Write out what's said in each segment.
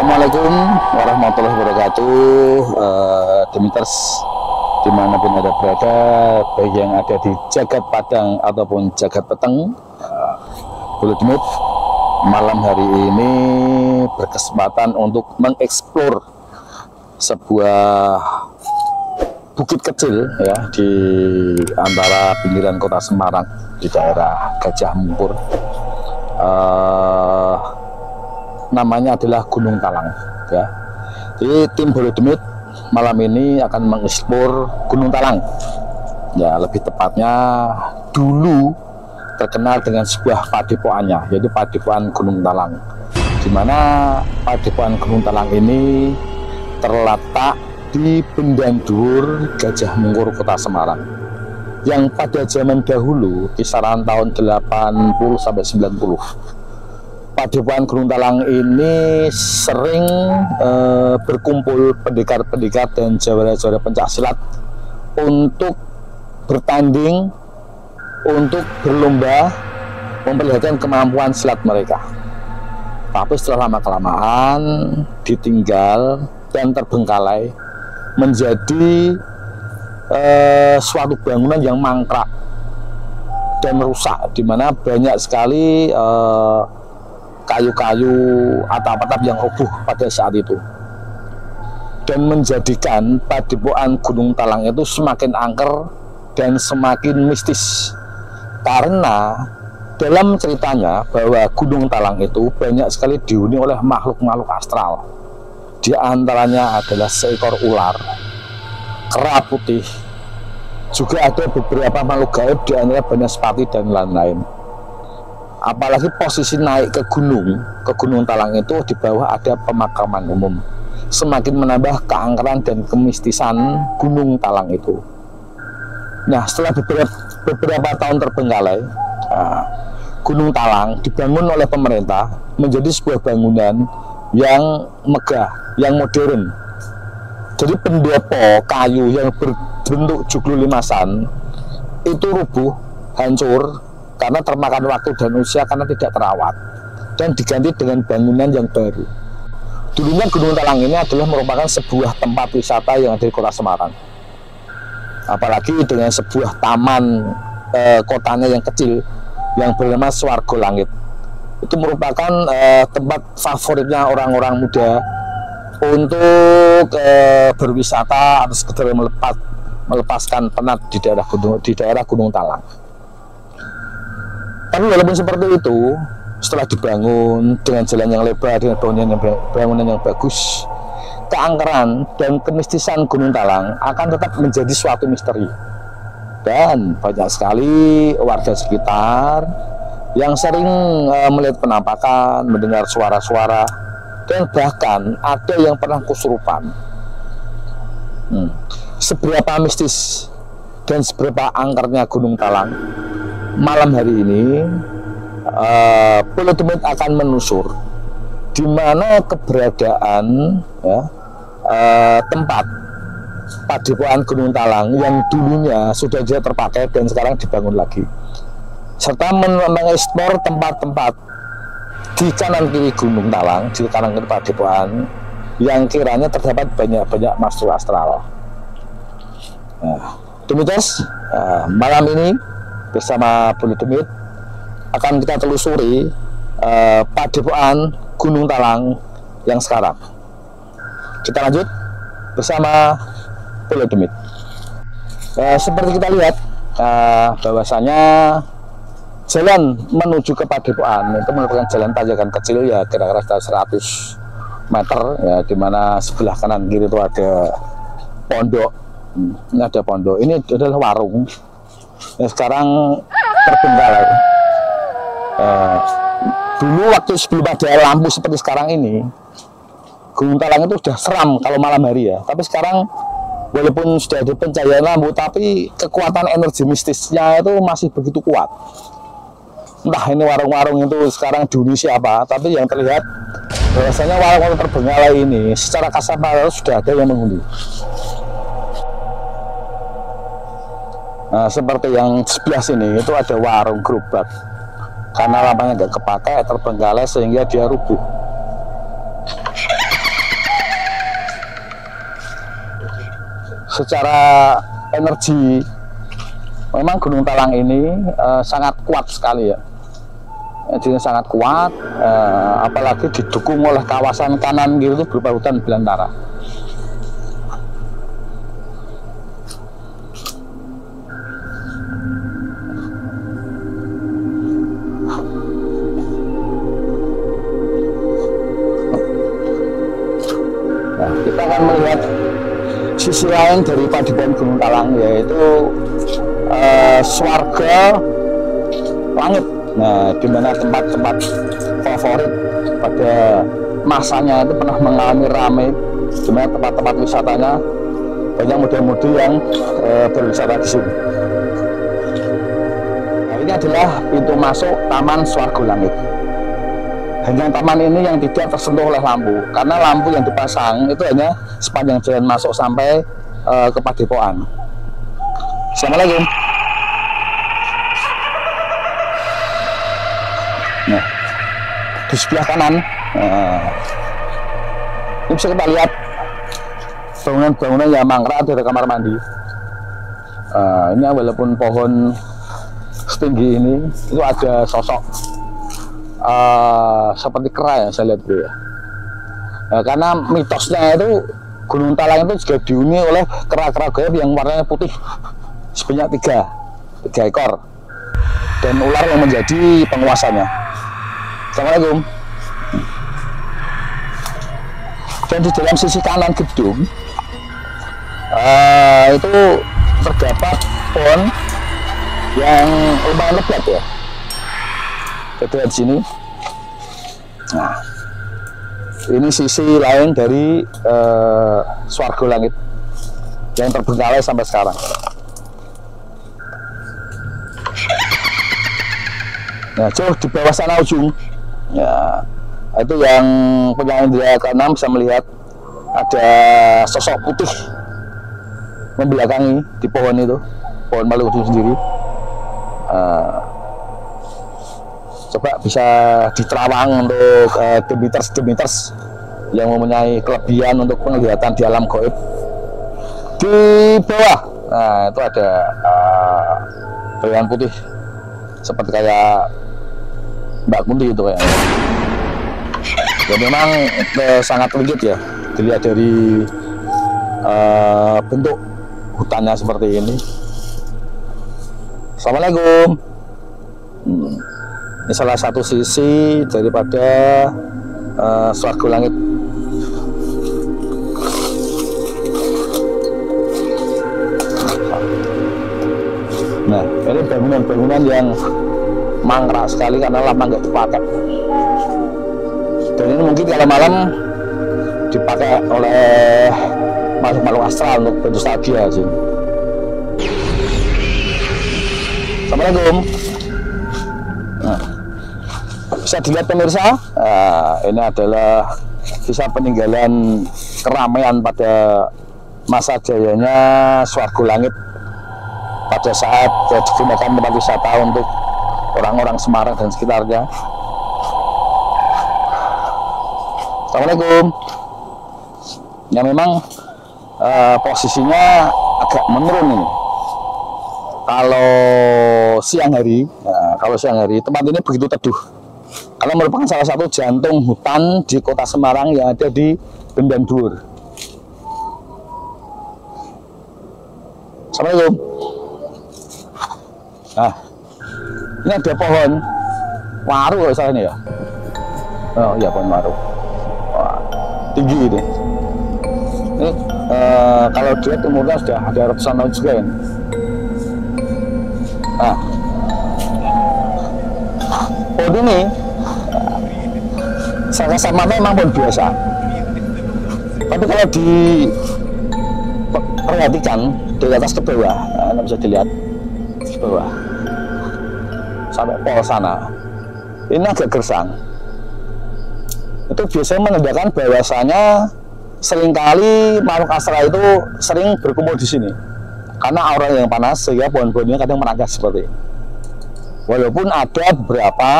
Assalamualaikum warahmatullahi wabarakatuh. Demiters dimanapun Anda berada, baik yang ada di Jagat Padang ataupun Jagat Peteng, Bulu Demit malam hari ini berkesempatan untuk mengeksplor sebuah bukit kecil ya di antara pinggiran kota Semarang di daerah Gajah Mungkur. Namanya adalah Gunung Talang ya. Jadi tim Bulu Demit malam ini akan mengeksplor Gunung Talang ya, lebih tepatnya dulu terkenal dengan sebuah padepokannya, yaitu Padepokan Gunung Talang, di mana Padepokan Gunung Talang ini terletak di Bendandur Gajah Mungkur Kota Semarang, yang pada zaman dahulu kisaran tahun 80 sampai 90 Padepokan Gunung Talang ini sering berkumpul pendekar-pendekar dan jawara-jawara pencak silat untuk bertanding, untuk berlomba memperlihatkan kemampuan silat mereka. Tapi setelah lama-kelamaan ditinggal dan terbengkalai menjadi suatu bangunan yang mangkrak dan rusak, di mana banyak sekali kayu-kayu, atap-atap yang roboh pada saat itu, dan menjadikan Padepokan Gunung Talang itu semakin angker dan semakin mistis, karena dalam ceritanya bahwa Gunung Talang itu banyak sekali dihuni oleh makhluk-makhluk astral. Di antaranya adalah seekor ular, kera putih, juga ada beberapa makhluk gaib, di antara Banaspati dan lain-lain. Apalagi posisi naik ke Gunung Talang itu di bawah ada pemakaman umum, semakin menambah keangkeran dan kemistisan Gunung Talang itu. Nah, setelah beberapa tahun terbengkalai, Gunung Talang dibangun oleh pemerintah menjadi sebuah bangunan yang megah, yang modern. Jadi pendopo kayu yang berbentuk joglo limasan itu rubuh, hancur, karena termakan waktu dan usia karena tidak terawat, dan diganti dengan bangunan yang baru. Dulunya Gunung Talang ini adalah merupakan sebuah tempat wisata yang ada di kota Semarang, apalagi dengan sebuah taman kotanya yang kecil yang bernama Swargo Langit. Itu merupakan tempat favoritnya orang-orang muda untuk berwisata atau sekedar melepaskan penat di daerah Gunung Talang. Tapi walaupun seperti itu, setelah dibangun dengan jalan yang lebar, dengan bangunan yang bagus, keangkeran dan kemistisan Gunung Talang akan tetap menjadi suatu misteri. Dan banyak sekali warga sekitar yang sering melihat penampakan, mendengar suara-suara, dan bahkan ada yang pernah kesurupan. Seberapa mistis dan seberapa angkernya Gunung Talang, malam hari ini Bulu Demit akan menusur di mana keberadaan ya, tempat Padepokan Gunung Talang yang dulunya sudah tidak terpakai dan sekarang dibangun lagi, serta mengeksplor tempat-tempat di kanan kiri Gunung Talang, di kanan kiri Padepokan yang kiranya terdapat banyak-banyak makhluk astral. Nah, Demiters, malam ini bersama Bulu Demit akan kita telusuri Padepokan Gunung Talang yang sekarang. Kita lanjut bersama Bulu Demit. Seperti kita lihat bahwasanya jalan menuju ke Padepokan itu merupakan jalan tanjakan kecil ya, kira-kira 100 meter ya, dimana sebelah kanan kiri itu ada pondok. Ini ada pondok, ini adalah warung yang sekarang terbengkalai. Dulu waktu sebelum ada lampu seperti sekarang ini, Gunung Talang itu sudah seram kalau malam hari ya. Tapi sekarang walaupun sudah ada pencahayaan lampu, tapi kekuatan energi mistisnya itu masih begitu kuat. Entah ini warung-warung itu sekarang dihuni siapa, tapi yang terlihat bahwasanya warung-warung terbengkalai ini secara kasar sudah ada yang menghuni. Nah, seperti yang sebelah sini itu ada warung gerobak, karena lapangan nggak kepakai, terbengkalai sehingga dia rubuh. secara energi memang Gunung Talang ini sangat kuat sekali ya. Energinya sangat kuat, apalagi didukung oleh kawasan kanan gitu berupa hutan belantara. Nah, kita akan melihat sisi lain dari Padepokan Gunung Talang, yaitu swarga langit. Nah, di mana tempat-tempat favorit pada masanya itu pernah mengalami ramai, di mana tempat-tempat wisatanya banyak mudi-mudi yang berwisata di sini. Nah, ini adalah pintu masuk Taman Swarga Langit. Hanya taman ini yang tidak tersentuh oleh lampu, karena lampu yang dipasang itu hanya sepanjang jalan masuk sampai ke Padepokan. Assalamualaikum. Nah, di sebelah kanan ini bisa kita lihat bangunan-bangunan yang mangkrak dari kamar mandi. Ini walaupun pohon setinggi ini, itu ada sosok seperti kera ya, saya lihat ya. Karena mitosnya itu Gunung Talang itu juga dihuni oleh kera-kera gaib yang warnanya putih sebanyak tiga ekor, dan ular yang menjadi penguasanya. Assalamualaikum. Dan di dalam sisi kanan gedung itu terdapat pohon yang lumayan lebat ya. Kita lihat di sini. Nah, ini sisi lain dari Swarga Langit yang terbengkalai sampai sekarang. Nah, jauh di bawah sana ujung, ya, itu yang punya indera keenam bisa melihat ada sosok putih membelakangi di pohon itu, pohon Maluku sendiri. Coba bisa diterawang untuk demiters yang mempunyai kelebihan untuk penglihatan di alam gaib. Di bawah, nah itu ada bayangan putih seperti kayak Mbak Kunti itu kayaknya. Ya memang sangat legit ya, dilihat dari bentuk hutannya seperti ini. Assalamualaikum. Ini salah satu sisi daripada Swarga Langit. Nah, ini bangunan-bangunan yang mangkrak sekali karena lama nggak dipakai. Dan ini mungkin kalau malam dipakai oleh makhluk-makhluk astral untuk bernostalgia sih. Assalamualaikum. Nah, bisa dilihat pemirsa, ini adalah sisa peninggalan keramaian pada masa jayanya Swarga Langit pada saat digunakan tempat wisata untuk orang-orang Semarang dan sekitarnya. Assalamualaikum. Ya memang posisinya agak menurun ini. Kalau siang hari tempat ini begitu teduh karena merupakan salah satu jantung hutan di kota Semarang yang ada di Bendan Dhuwur. Assalamualaikum. Nah, ini ada pohon waru kalau salah ini ya. Oh iya, pohon waru. Wah, tinggi ini. Ini kalau dia umurnya sudah ada ratusan tahun juga ya. Nah, pohon ini sama-sama memang pohon biasa, tapi kalau diperhatikan dari atas ke bawah, nah, bisa dilihat ke bawah sampai pol sana, ini agak gersang. Itu biasanya menandakan bahwasanya seringkali makhluk astral itu sering berkumpul di sini karena aura yang panas, sehingga pohon-pohonnya kadang merangkas seperti ini. Walaupun ada beberapa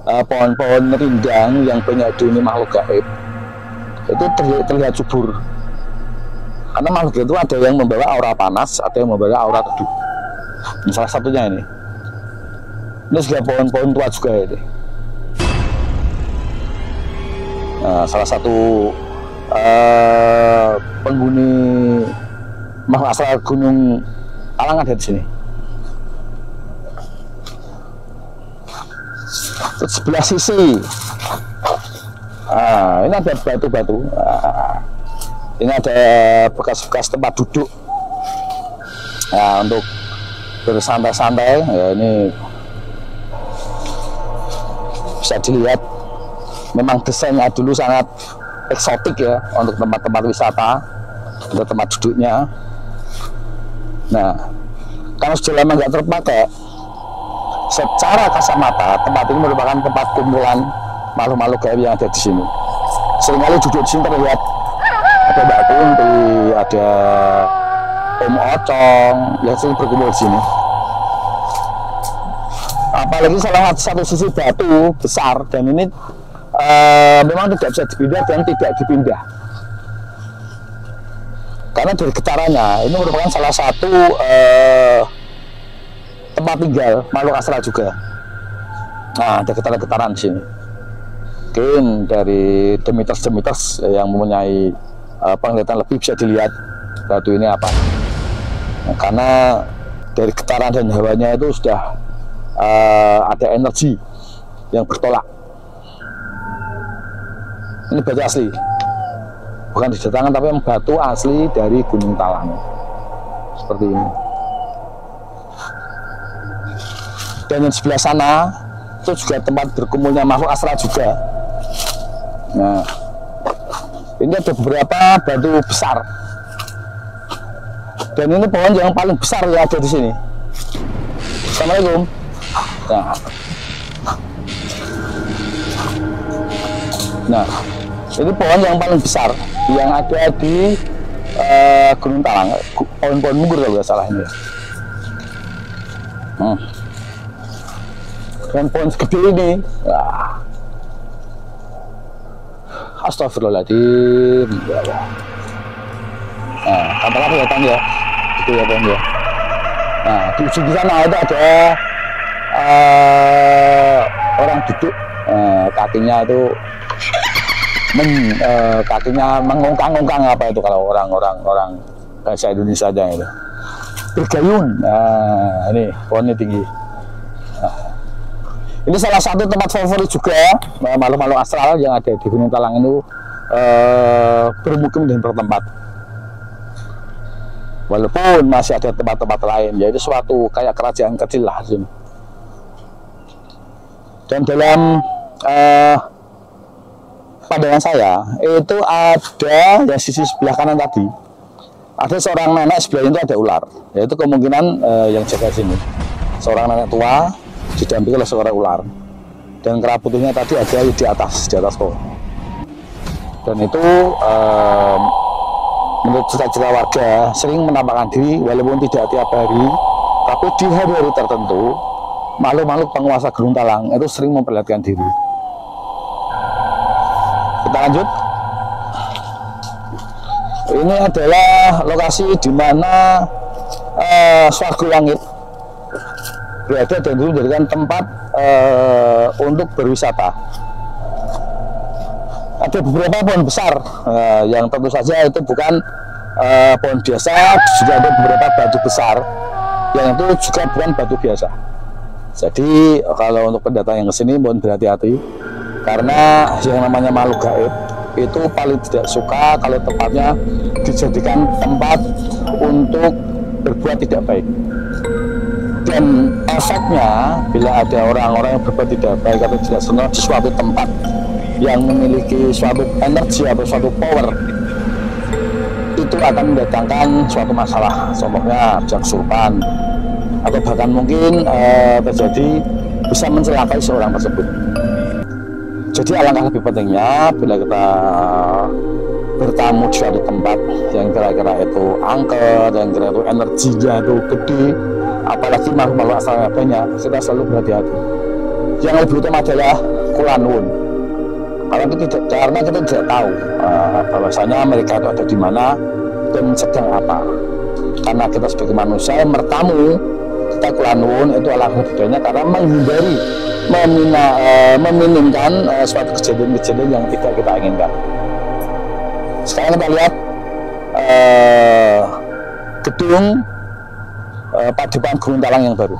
pohon-pohon rindang yang banyak dihuni makhluk gaib, itu terlihat subur. Karena makhluk itu ada yang membawa aura panas, ada yang membawa aura teduh. Ini salah satunya ini. Ini juga pohon-pohon tua juga ini. Nah, salah satu penghuni makhluk astral Gunung Talang ada di sini. Terus sebelah sisi, ini ada batu-batu. Ini ada bekas-bekas tempat duduk. Nah, untuk bersantai-santai, ya ini bisa dilihat. Memang desainnya dulu sangat eksotik ya untuk tempat-tempat wisata, untuk tempat duduknya. Nah, kalau sudah lama nggak terpakai, secara kasat mata tempat ini merupakan tempat kumpulan makhluk-makhluk gaib yang ada di sini. Seringkali duduk di sini terlihat ada Mbak Kunti, ada Om Ocong yang sering berkumpul di sini. Apalagi salah satu sisi batu besar, dan ini memang tidak bisa dipindah dan tidak dipindah karena dari getarannya. Ini merupakan salah satu tempat tinggal makhluk astral juga. Nah, ada getaran-getaran di sini. Mungkin dari Demeters yang mempunyai penglihatan lebih bisa dilihat batu ini apa. Nah, karena dari getaran dan hawanya itu sudah ada energi yang bertolak. Ini batu asli, bukan didatangkan, tapi yang batu asli dari Gunung Talang, seperti ini. Dan yang sebelah sana itu juga tempat berkumpulnya makhluk astral juga. Nah, ini ada beberapa batu besar, dan ini pohon yang paling besar yang ada di sini. Assalamualaikum. Nah, ini pohon yang paling besar yang ada di Gunung Talang, pohon-pohon munggur kalau nggak salah ini. Dan pohon segede ini, astagfirullahaladzim. Nah, katakan kelihatan ya, itu ya pohon ya. Nah, di ujung sana itu ada orang duduk, kakinya itu kakinya mengungkang-ungkang, apa itu kalau orang bahasa Indonesia aja itu, bergayung. Nah, ini pohonnya tinggi. Nah, ini salah satu tempat favorit juga makhluk-makhluk astral yang ada di Gunung Talang itu bermukim dan bertempat. Walaupun masih ada tempat-tempat lain, yaitu suatu kayak kerajaan kecil lah di sini. Dan dalam pandangan saya itu ada ya sisi sebelah kanan tadi ada seorang nenek, sebelahnya itu ada ular, yaitu kemungkinan yang jaga sini seorang nenek tua didampingi oleh seorang ular, dan kera putihnya tadi ada di atas pohon. Dan itu menurut cerita-cerita warga sering menampakkan diri, walaupun tidak tiap hari, tapi di hari-hari tertentu makhluk-makhluk penguasa Gunung Talang itu sering memperlihatkan diri. Kita lanjut. Ini adalah lokasi di mana Swargo Langit berada dan dulu dijadikan tempat untuk berwisata. Ada beberapa pohon besar yang tentu saja itu bukan pohon biasa, juga ada beberapa batu besar yang itu juga bukan batu biasa. Jadi kalau untuk pendatang yang kesini mohon berhati-hati, karena yang namanya makhluk gaib itu paling tidak suka kalau tempatnya dijadikan tempat untuk berbuat tidak baik. Dan efeknya bila ada orang-orang yang berbuat tidak baik atau tidak senang di suatu tempat yang memiliki suatu energi atau suatu power, itu akan mendatangkan suatu masalah. Contohnya bisa kesurupan, atau bahkan mungkin terjadi bisa mencelakai seorang tersebut. Jadi alangkah lebih pentingnya bila kita bertamu di suatu tempat yang kira-kira itu angker, yang kira itu energinya itu gede, apalagi makhluk-makhluk asalnya banyak, kita selalu berhati-hati. Yang lebih utama adalah kulanun, karena kita tidak tahu bahwasanya mereka itu ada di mana, dan sedang apa. Karena kita sebagai manusia mertamu, kita kulanun itu adalah budayanya karena menghindari meminimkan suatu kejadian-kejadian yang tidak kita inginkan. Sekarang kita lihat gedung Padepokan Gunung Talang yang baru.